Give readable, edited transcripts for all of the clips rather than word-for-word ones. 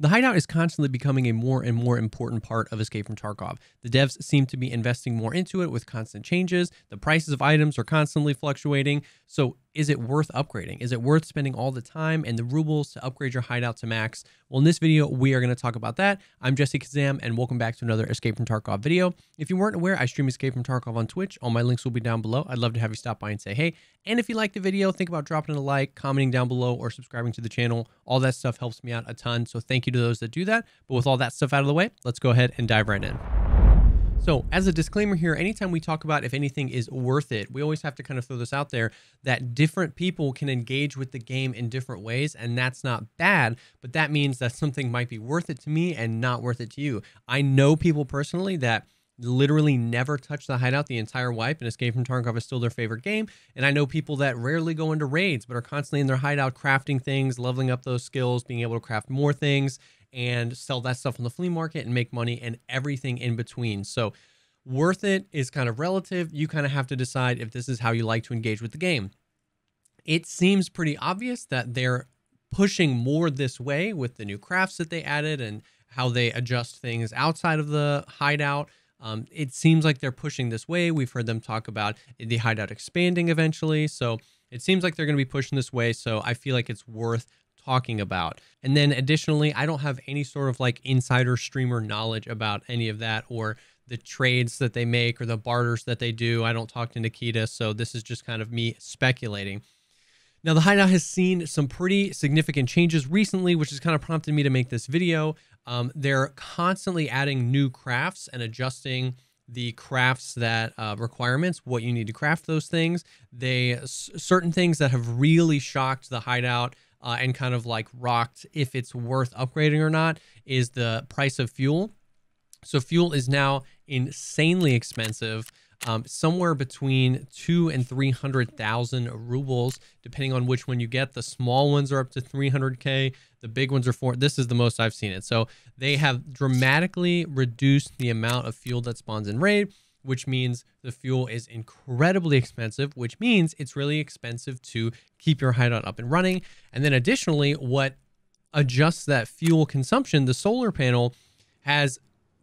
The hideout is constantly becoming a more and more important part of Escape from Tarkov. The devs seem to be investing more into it with constant changes. The prices of items are constantly fluctuating. So is it worth upgrading? Is it worth spending all the time and the rubles to upgrade your hideout to max? Well, in this video, we are going to talk about that. I'm JesseKazam, and welcome back to another Escape from Tarkov video. If you weren't aware, I stream Escape from Tarkov on Twitch. All my links will be down below. I'd love to have you stop by and say hey. And if you liked the video, think about dropping a like, commenting down below, or subscribing to the channel. All that stuff helps me out a ton. So thank you to those that do that. But with all that stuff out of the way, let's go ahead and dive right in. So as a disclaimer here, anytime we talk about if anything is worth it, we always have to kind of throw this out there that different people can engage with the game in different ways, and that's not bad, but that means that something might be worth it to me and not worth it to you. I know people personally that literally never touch the hideout the entire wipe, and Escape from Tarkov is still their favorite game. And I know people that rarely go into raids, but are constantly in their hideout crafting things, leveling up those skills, being able to craft more things, and sell that stuff on the flea market and make money and everything in between. So worth it is kind of relative. You kind of have to decide if this is how you like to engage with the game. It seems pretty obvious that they're pushing more this way with the new crafts that they added and how they adjust things outside of the hideout. It seems like they're pushing this way. We've heard them talk about the hideout expanding eventually. So it seems like they're going to be pushing this way. So I feel like it's worth talking about. And then additionally, I don't have any sort of like insider streamer knowledge about any of that or the trades that they make or the barters that they do. I don't talk to Nikita, so this is just kind of me speculating. Now, the hideout has seen some pretty significant changes recently, which has kind of prompted me to make this video. They're constantly adding new crafts and adjusting the crafts that requirements, what you need to craft those things. Certain things that have really shocked the hideout and kind of like rocked if it's worth upgrading or not is the price of fuel. So fuel is now insanely expensive, somewhere between 200,000 and 300,000 rubles, depending on which one you get. The small ones are up to 300K. The big ones are 4. This is the most I've seen it. So they have dramatically reduced the amount of fuel that spawns in raid, which means the fuel is incredibly expensive, which means it's really expensive to keep your hideout up and running. And then additionally, what adjusts that fuel consumption, the solar panel, has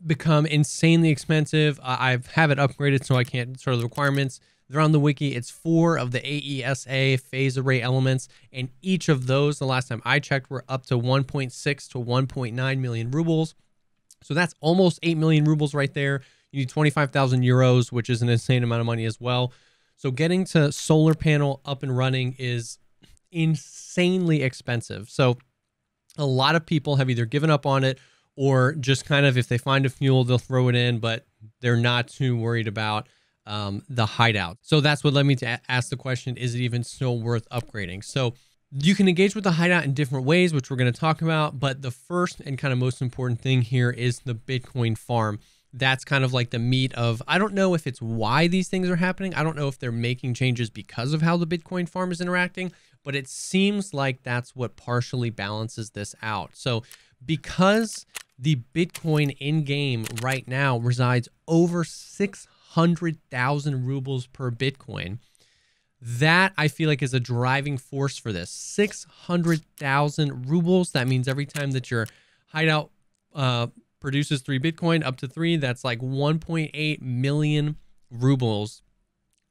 become insanely expensive. I have it upgraded so I can't sort of the requirements. They're on the wiki. It's 4 of the AESA phase array elements, and each of those, the last time I checked, were up to 1.6 to 1.9 million rubles. So that's almost 8 million rubles right there. You need 25,000 euros, which is an insane amount of money as well. So getting to solar panel up and running is insanely expensive. So a lot of people have either given up on it or just kind of, if they find a fuel, they'll throw it in, but they're not too worried about the hideout. So that's what led me to ask the question, is it even still worth upgrading? So you can engage with the hideout in different ways, which we're going to talk about. But the first and kind of most important thing here is the Bitcoin farm. That's kind of like the meat of, I don't know if it's why these things are happening. I don't know if they're making changes because of how the Bitcoin farm is interacting, but it seems like that's what partially balances this out. So because the Bitcoin in game right now resides over 600,000 rubles per Bitcoin, that I feel like is a driving force for this. 600,000 rubles. That means every time that your hideout produces 3 Bitcoin, up to 3, that's like 1.8 million rubles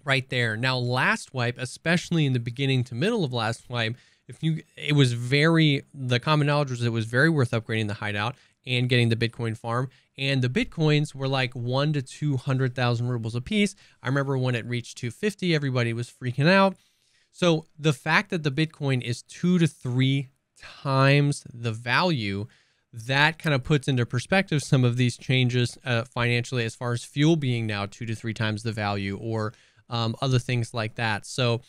right there. Now, last wipe, especially in the beginning to middle of last wipe, the common knowledge was it was very worth upgrading the hideout and getting the Bitcoin farm. And the Bitcoins were like 1 to 200,000 rubles a piece. I remember when it reached 250, everybody was freaking out. So the fact that the Bitcoin is 2 to 3 times the value, that kind of puts into perspective some of these changes financially, as far as fuel being now 2 to 3 times the value, or other things like that. So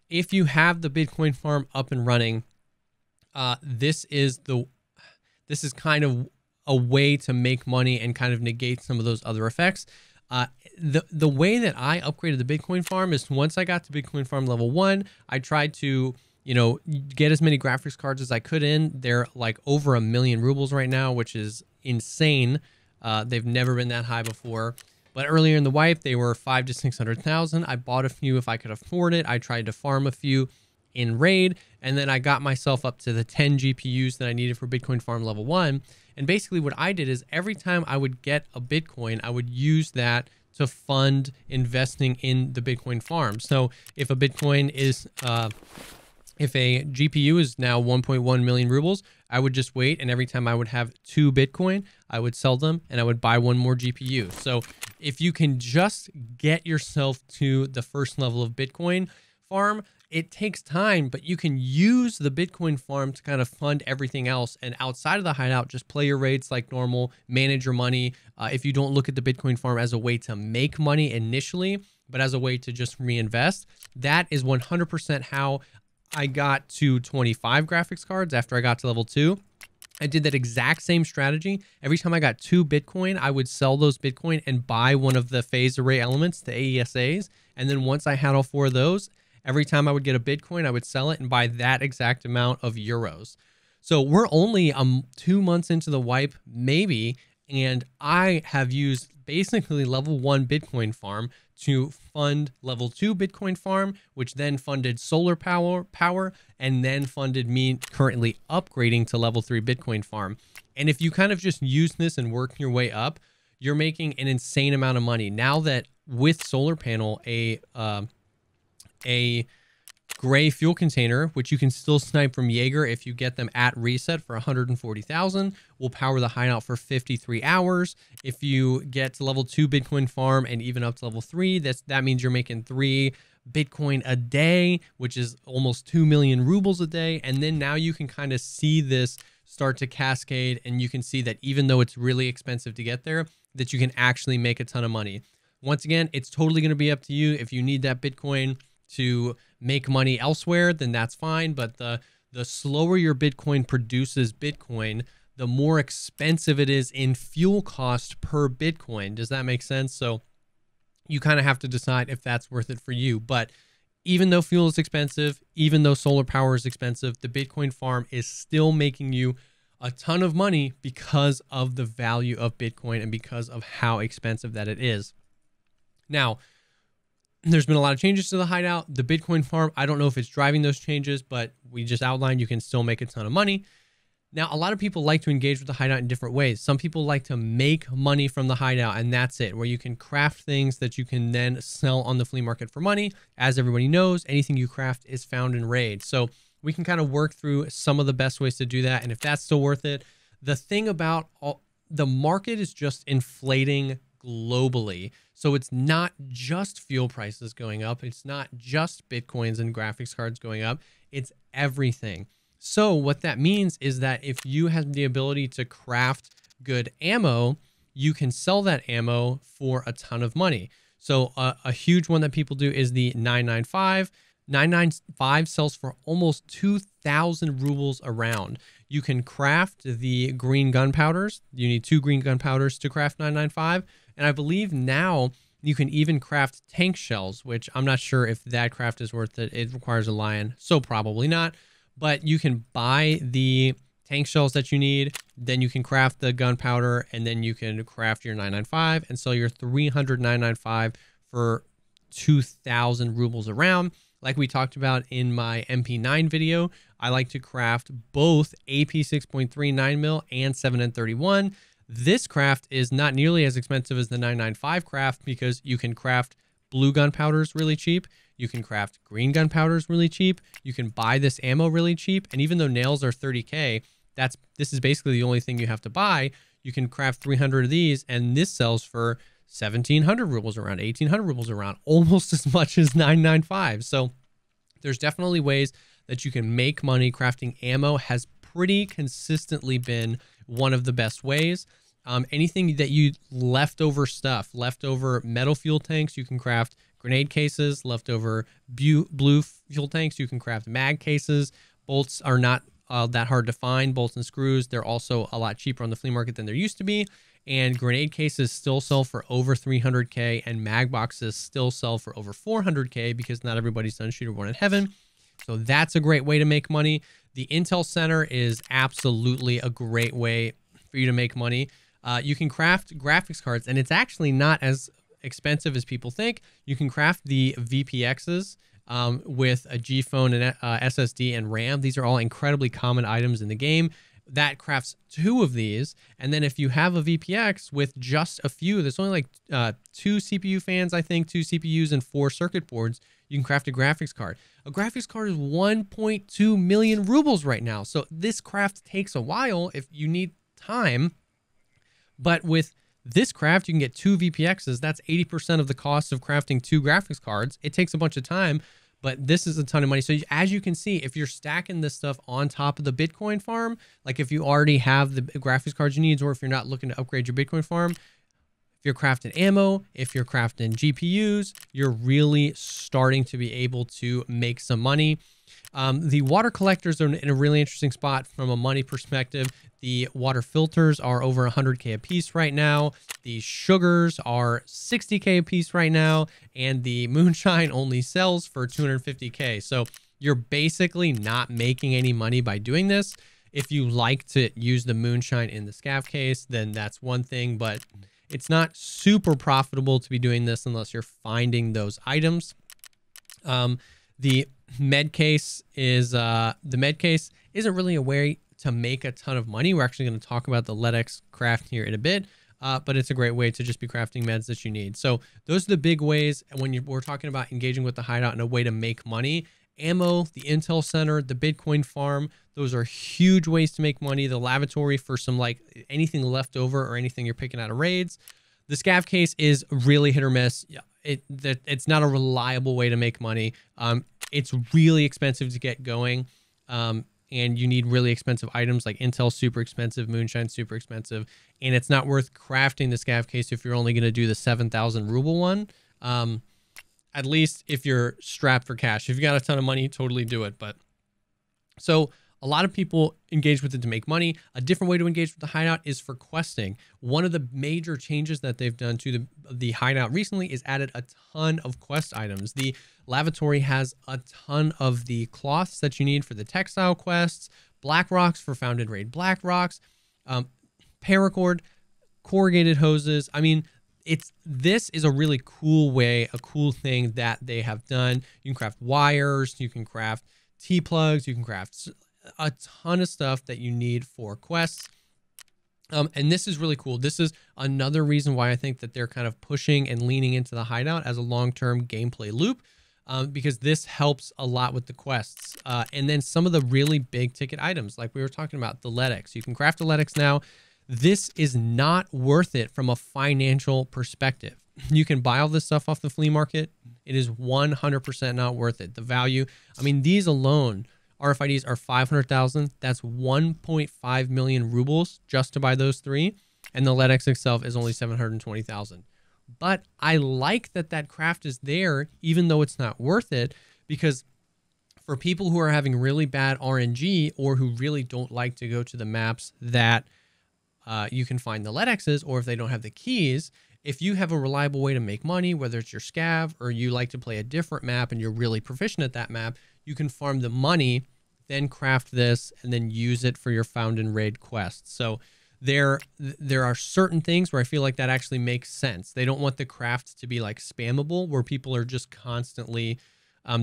if you have the Bitcoin farm up and running, this is kind of a way to make money and kind of negate some of those other effects. The way that I upgraded the Bitcoin farm is, once I got to Bitcoin farm level 1, I tried to, get as many graphics cards as I could in. They're like over 1 million rubles right now, which is insane. They've never been that high before. But earlier in the wipe, they were 500,000 to 600,000. I bought a few if I could afford it. I tried to farm a few. in raid. And then I got myself up to the 10 GPUs that I needed for Bitcoin farm level 1. And basically what I did is every time I would get a Bitcoin, I would use that to fund investing in the Bitcoin farm. So if a Bitcoin is, if a GPU is now 1.1 million rubles, I would just wait, and every time I would have 2 Bitcoin, I would sell them and I would buy 1 more GPU. So if you can just get yourself to the first level of Bitcoin farm, it takes time, but you can use the Bitcoin farm to kind of fund everything else. And outside of the hideout, just play your raids like normal, manage your money. If you don't look at the Bitcoin farm as a way to make money initially, but as a way to just reinvest, that is 100% how I got to 25 graphics cards after I got to level 2. I did that exact same strategy. Every time I got 2 Bitcoin, I would sell those Bitcoin and buy one of the phase array elements, the AESAs. And then once I had all 4 of those, every time I would get a Bitcoin, I would sell it and buy that exact amount of euros. So we're only 2 months into the wipe, maybe, and I have used basically level 1 Bitcoin farm to fund level 2 Bitcoin farm, which then funded solar power, and then funded me currently upgrading to level 3 Bitcoin farm. And if you kind of just use this and work your way up, you're making an insane amount of money. Now that with solar panel, a gray fuel container, which you can still snipe from Jaeger if you get them at reset for 140,000, will power the hideout for 53 hours. If you get to level 2 Bitcoin farm and even up to level 3, that means you're making 3 Bitcoin a day, which is almost 2 million rubles a day. And then now you can kind of see this start to cascade, and you can see that even though it's really expensive to get there, that you can actually make a ton of money. Once again, it's totally going to be up to you. If you need that Bitcoin to make money elsewhere, then that's fine. But the slower your Bitcoin produces Bitcoin, the more expensive it is in fuel cost per Bitcoin. Does that make sense? So you kind of have to decide if that's worth it for you. But even though fuel is expensive, even though solar power is expensive, the Bitcoin farm is still making you a ton of money because of the value of Bitcoin and because of how expensive that it is. Now, there's been a lot of changes to the hideout. The Bitcoin farm, I don't know if it's driving those changes, but we just outlined you can still make a ton of money. Now, a lot of people like to engage with the hideout in different ways. Some people like to make money from the hideout, and that's it, where you can craft things that you can then sell on the flea market for money. As everybody knows, anything you craft is found in raid. So we can kind of work through some of the best ways to do that. And if that's still worth it, the thing about the market is just inflating globally. So it's not just fuel prices going up. It's not just Bitcoins and graphics cards going up. It's everything. So what that means is that if you have the ability to craft good ammo, you can sell that ammo for a ton of money. So a huge one that people do is the 995. 995 sells for almost 2,000 rubles a round. You can craft the green gunpowders. You need 2 green gunpowders to craft 995. And I believe now you can even craft tank shells, which I'm not sure if that craft is worth it. It requires a lion, so probably not. But you can buy the tank shells that you need, then you can craft the gunpowder, and then you can craft your 995 and sell your 300 995 for 2,000 rubles a round. Like we talked about in my MP9 video, I like to craft both AP 6.39mm and 7N31. This craft is not nearly as expensive as the 995 craft because you can craft blue gunpowders really cheap. You can craft green gunpowders really cheap. You can buy this ammo really cheap. And even though nails are 30K, this is basically the only thing you have to buy. You can craft 300 of these, and this sells for 1,700 rubles around, 1,800 rubles around, almost as much as 995. So there's definitely ways that you can make money. Crafting ammo has pretty consistently been one of the best ways. Anything that you leftover metal fuel tanks, you can craft grenade cases. Leftover blue fuel tanks, you can craft mag cases. Bolts are not that hard to find. Bolts and screws, they're also a lot cheaper on the flea market than there used to be. And grenade cases still sell for over 300K, and mag boxes still sell for over 400K because not everybody's done Shooter Born in Heaven. So that's a great way to make money. The Intel Center is absolutely a great way for you to make money. You can craft graphics cards, and it's actually not as expensive as people think. You can craft the VPXs with a G phone and SSD and RAM. These are all incredibly common items in the game. That crafts 2 of these. And then if you have a VPX with just a few, there's only like 2 CPU fans, I think, 2 CPUs and 4 circuit boards, you can craft a graphics card. A graphics card is 1.2 million rubles right now. So this craft takes a while if you need time. But with this craft, you can get 2 VPXs. That's 80% of the cost of crafting 2 graphics cards. It takes a bunch of time, but this is a ton of money. So as you can see, if you're stacking this stuff on top of the Bitcoin farm, like if you already have the graphics cards you need, or if you're not looking to upgrade your Bitcoin farm, if you're crafting ammo, if you're crafting GPUs, you're really starting to be able to make some money. The water collectors are in a really interesting spot from a money perspective. The water filters are over 100K a piece right now. The sugars are 60K a piece right now. And the moonshine only sells for 250K. So you're basically not making any money by doing this. If you like to use the moonshine in the scav case, then that's one thing, but it's not super profitable to be doing this unless you're finding those items. The med case isn't really a way to make a ton of money. We're actually going to talk about the LEDX craft here in a bit, but it's a great way to just be crafting meds that you need. So those are the big ways when we're talking about engaging with the hideout in a way to make money. Ammo, the Intel Center, the Bitcoin farm, those are huge ways to make money. The lavatory for some like anything left over or anything you're picking out of raids. The scav case is really hit or miss. It's not a reliable way to make money. It's really expensive to get going. And you need really expensive items like Intel, super expensive, moonshine, super expensive. And it's not worth crafting the scav case if you're only going to do the 7,000 ruble one. At least if you're strapped for cash. If you got a ton of money, totally do it. But so a lot of people engage with it to make money. A different way to engage with the hideout is for questing. One of the major changes that they've done to the hideout recently is added a ton of quest items. The lavatory has a ton of the cloths that you need for the textile quests, black rocks for found in raid black rocks, paracord, corrugated hoses. I mean, this is a really cool way, a cool thing that they have done. You can craft wires, you can craft T-plugs, you can craft a ton of stuff that you need for quests. And this is really cool. This is another reason why I think that they're kind of pushing and leaning into the hideout as a long-term gameplay loop, because this helps a lot with the quests. And then some of the really big ticket items, like we were talking about, the LEDX. You can craft the LEDX now. This is not worth it from a financial perspective. You can buy all this stuff off the flea market. It is 100% not worth it. The value, I mean, these alone, RFIDs are 500,000. That's 1.5 million rubles just to buy those 3. And the LEDX itself is only 720,000. But I like that that craft is there, even though it's not worth it, because for people who are having really bad RNG or who really don't like to go to the maps that you can find the LEDXs, or if they don't have the keys, if you have a reliable way to make money, whether it's your scav or you like to play a different map and you're really proficient at that map, you can farm the money, then craft this, and then use it for your found in raid quests. So there are certain things where I feel like that actually makes sense. They don't want the craft to be like spammable, where people are just constantly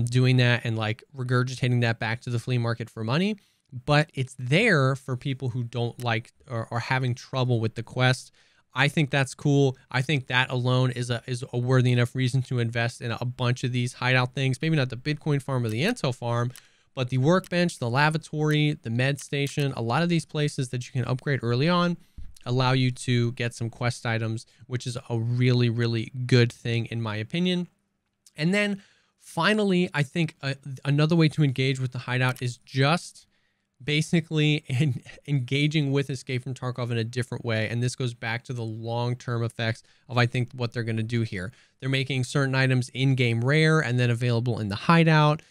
doing that and like regurgitating that back to the flea market for money. But it's there for people who don't like or are having trouble with the quest. I think that's cool. I think that alone is a worthy enough reason to invest in a bunch of these hideout things. Maybe not the Bitcoin farm or the Intel farm, but the workbench, the lavatory, the med station, a lot of these places that you can upgrade early on allow you to get some quest items, which is a really, really good thing in my opinion. And then finally, I think another way to engage with the hideout is just basically engaging with Escape from Tarkov in a different way. And this goes back to the long-term effects of, I think, what they're going to do here. They're making certain items in-game rare and then available in the hideout.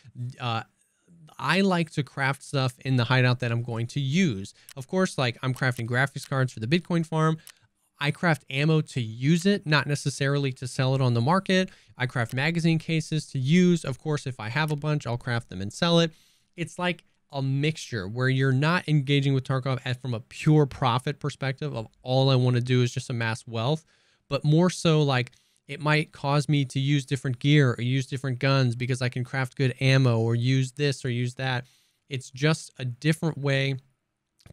I like to craft stuff in the hideout that I'm going to use. Of course, like I'm crafting graphics cards for the Bitcoin farm. I craft ammo to use it, not necessarily to sell it on the market. I craft magazine cases to use. Of course, if I have a bunch, I'll craft them and sell it. It's like a mixture where you're not engaging with Tarkov from a pure profit perspective of all I want to do is just amass wealth, but more so like It might cause me to use different gear or use different guns because I can craft good ammo or use this or use that. It's just a different way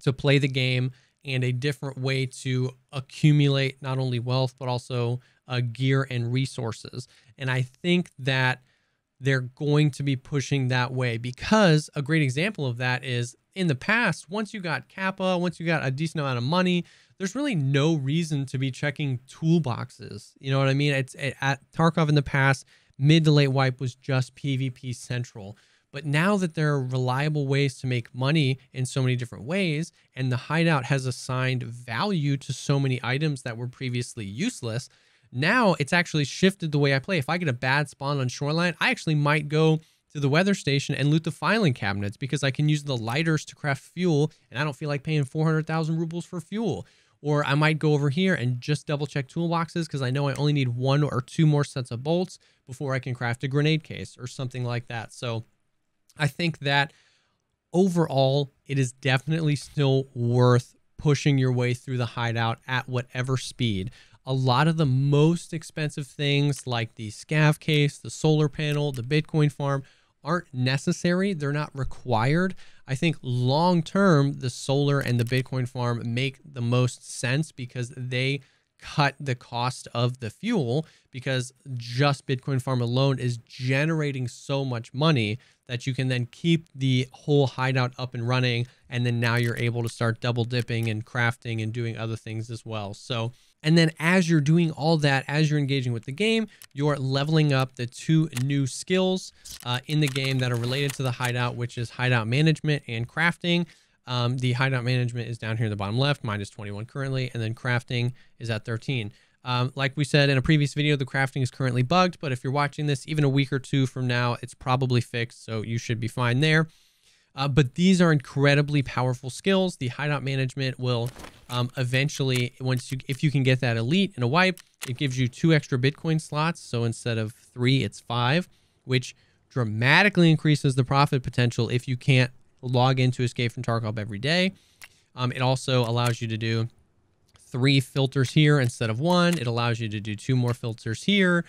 to play the game and a different way to accumulate not only wealth, but also gear and resources. And I think that they're going to be pushing that way, because a great example of that is in the past, once you got Kappa, once you got a decent amount of money, there's really no reason to be checking toolboxes. You know what I mean? At Tarkov in the past, mid to late wipe was just PvP central. But now that there are reliable ways to make money in so many different ways, and the Hideout has assigned value to so many items that were previously useless, now it's actually shifted the way I play. If I get a bad spawn on Shoreline, I actually might go to the weather station and loot the filing cabinets because I can use the lighters to craft fuel, and I don't feel like paying 400,000 rubles for fuel. Or I might go over here and just double check toolboxes because I know I only need 1 or 2 more sets of bolts before I can craft a grenade case or something like that. So I think that overall, it is definitely still worth pushing your way through the Hideout at whatever speed. A lot of the most expensive things like the scav case, the solar panel, the Bitcoin farm aren't necessary. They're not required. I think long term, the solar and the Bitcoin farm make the most sense because they cut the cost of the fuel, because just Bitcoin farm alone is generating so much money that you can then keep the whole Hideout up and running. And then now you're able to start double dipping and crafting and doing other things as well. So, and then as you're doing all that, as you're engaging with the game, you're leveling up the 2 new skills in the game that are related to the Hideout, which is Hideout Management and Crafting. The Hideout Management is down here in the bottom left, minus 21 currently, and then Crafting is at 13. Like we said in a previous video, the crafting is currently bugged, but if you're watching this even a week or 2 from now, it's probably fixed, so you should be fine there. But these are incredibly powerful skills. The Hideout Management will eventually, if you can get that elite in a wipe, it gives you 2 extra Bitcoin slots. So instead of 3, it's 5, which dramatically increases the profit potential if you can't log into Escape from Tarkov every day. It also allows you to do 3 filters here instead of 1. It allows you to do 2 more filters here.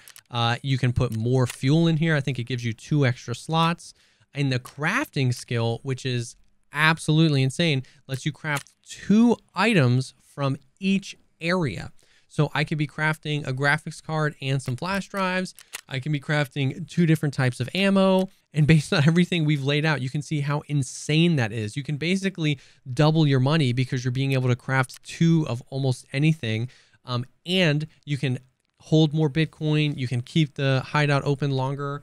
You can put more fuel in here. I think it gives you 2 extra slots. And the crafting skill, which is absolutely insane, lets you craft 2 items from each area. So I could be crafting a graphics card and some flash drives. I can be crafting 2 different types of ammo. And based on everything we've laid out, you can see how insane that is. You can basically double your money because you're being able to craft 2 of almost anything. And you can hold more Bitcoin. You can keep the Hideout open longer.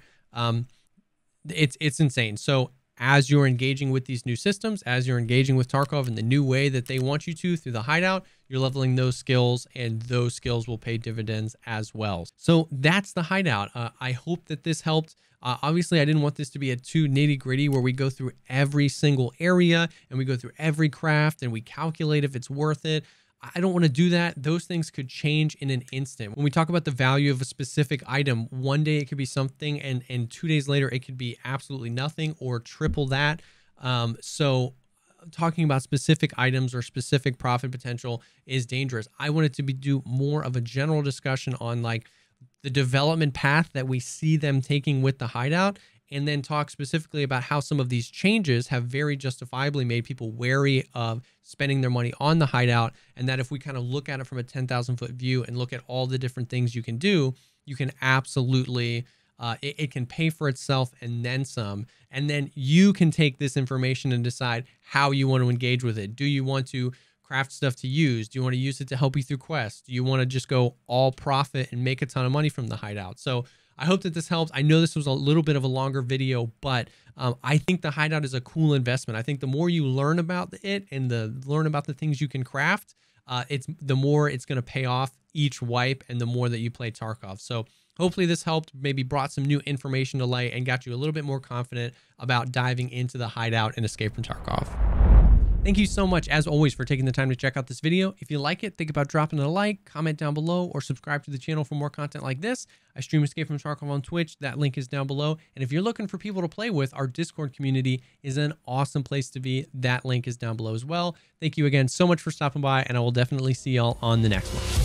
It's insane. So as you're engaging with these new systems, as you're engaging with Tarkov in the new way that they want you to through the Hideout, you're leveling those skills, and those skills will pay dividends as well. So that's the Hideout. I hope that this helped. Obviously, I didn't want this to be a too nitty-gritty where we go through every single area and we go through every craft and we calculate if it's worth it. I don't want to do that. Those things could change in an instant. When we talk about the value of a specific item, one day it could be something, and 2 days later it could be absolutely nothing or triple that. So talking about specific items or specific profit potential is dangerous. I wanted to do more of a general discussion on like the development path that we see them taking with the Hideout, and then talk specifically about how some of these changes have very justifiably made people wary of spending their money on the Hideout, and that if we kind of look at it from a 10,000 foot view and look at all the different things you can do, you can absolutely, it can pay for itself and then some. And then you can take this information and decide how you want to engage with it. Do you want to craft stuff to use? Do you want to use it to help you through quests? Do you want to just go all profit and make a ton of money from the Hideout? So I hope that this helps. I know this was a little bit of a longer video, but I think the Hideout is a cool investment. I think the more you learn about it and learn about the things you can craft, the more it's going to pay off each wipe and the more that you play Tarkov. So hopefully this helped, maybe brought some new information to light and got you a little bit more confident about diving into the Hideout and Escape from Tarkov. Thank you so much, as always, for taking the time to check out this video. If you like it, think about dropping a like, comment down below, or subscribe to the channel for more content like this. I stream Escape from Tarkov on Twitch. That link is down below. And if you're looking for people to play with, our Discord community is an awesome place to be. That link is down below as well. Thank you again so much for stopping by, and I will definitely see y'all on the next one.